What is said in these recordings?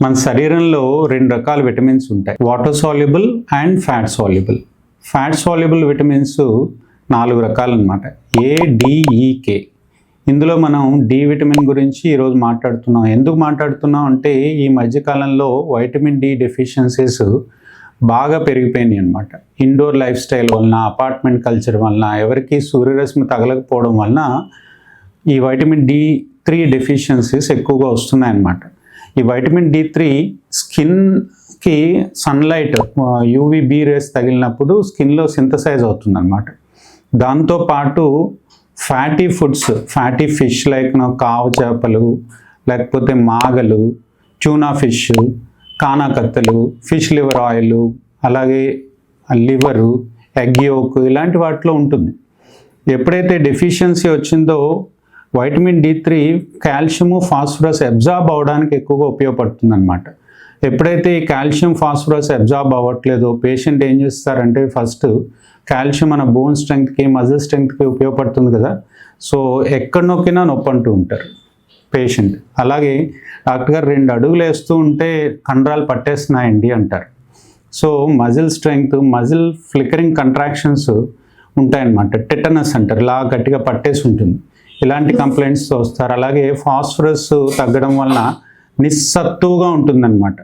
మన శరీరంలో రెండు రకాల విటమిన్స్ ఉంటాయి, water soluble and fat soluble. Fat soluble vitamins 4 రకాలు అనమాట, ADEK. ఇందులో మనం డి విటమిన్ గురించి ఈరోజు మాట్లాడుతున్నాం. ఎందుకు మాట్లాడుతున్నాం అంటే ఈ మధ్యకాలంలో వైటమిన్ డి డెఫిషియన్సీస్ బాగా పెరిగిపోయినాయి అనమాట. ఇండోర్ లైఫ్ స్టైల్ వలన, అపార్ట్మెంట్ కల్చర్ వలన, ఎవరికి సూర్యరశ్మి తగలకపోవడం వలన ఈ వైటమిన్ D3 డెఫిషియన్సీస్ ఎక్కువగా వస్తున్నాయి అన్నమాట. ఈ వైటమిన్ D3 స్కిన్కి సన్లైట్ UVB రేస్ తగిలినప్పుడు స్కిన్లో సింథసైజ్ అవుతుంది అనమాట. దాంతోపాటు fatty foods, fatty fish like కావ చేపలు, లేకపోతే మాగలు, ట్యూనా ఫిష్, కానాకత్తలు, ఫిష్ లివర్ ఆయిల్, అలాగే లివరు, ఎగ్ యోక్, ఇలాంటి వాటిలో ఉంటుంది. ఎప్పుడైతే డెఫిషియన్సీ వచ్చిందో vitamin D3 calcium, phosphorus absorb అవ్వడానికి ఎక్కువగా ఉపయోగపడుతుంది అనమాట. ఎప్పుడైతే ఈ కాల్షియం, ఫాస్ఫరస్ అబ్జార్బ్ అవ్వట్లేదో పేషెంట్ ఏం చేస్తారంటే, ఫస్ట్ కాల్షియం మన బోన్ స్ట్రెంగ్త్కి, మజిల్ స్ట్రెంగ్త్కి ఉపయోగపడుతుంది కదా, సో ఎక్కడ నొక్కినా నొప్పి అంటూ ఉంటారు పేషెంట్. అలాగే డాక్టర్ గారు 2 అడుగులు వేస్తూ ఉంటే కండరాలు పట్టేస్తున్నాయండి అంటారు. So muscle strength, muscle flickering contractions ఉంటాయన్నమాట. టెటనస్ అంటారు, ఇలా గట్టిగా పట్టేసి ఉంటుంది. ఇలాంటి కంప్లైంట్స్తో వస్తారు. అలాగే ఫాస్ఫరస్ తగ్గడం వలన నిస్సత్తువుగా ఉంటుందన్నమాట.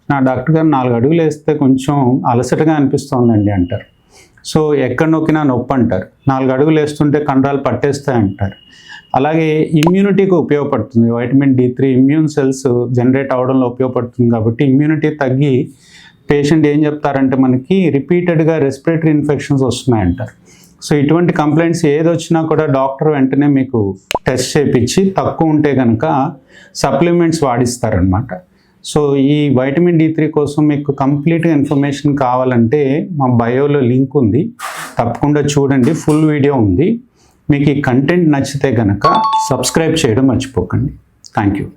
నా డాక్టర్ గారు 4 అడుగులు వేస్తే కొంచెం అలసటగా అనిపిస్తోందండి అంటారు. సో ఎక్కడ నొక్కినా నొప్పి అంటారు. 4 అడుగులు వేస్తుంటే కండరాలు పట్టేస్తాయి అంటారు. అలాగే ఇమ్యూనిటీకి ఉపయోగపడుతుంది vitamin D3. Immune cells generate అవ్వడంలో ఉపయోగపడుతుంది కాబట్టి ఇమ్యూనిటీ తగ్గి పేషెంట్ ఏం చెప్తారంటే మనకి రిపీటెడ్గా రెస్పిరేటరీ ఇన్ఫెక్షన్స్ వస్తున్నాయంటారు. సో ఇటువంటి కంప్లైంట్స్ ఏది వచ్చినా కూడా డాక్టర్ వెంటనే మీకు టెస్ట్ చేయించి తక్కువ ఉంటే కనుక సప్లిమెంట్స్ వాడిస్తారనమాట. సో ఈ వైటమిన్ D3 కోసం మీకు కంప్లీట్గా ఇన్ఫర్మేషన్ కావాలంటే మా బయోలో లింక్ ఉంది, తప్పకుండా చూడండి, ఫుల్ వీడియో ఉంది. మీకు ఈ కంటెంట్ నచ్చితే కనుక సబ్స్క్రైబ్ చేయడం మర్చిపోకండి. Thank you.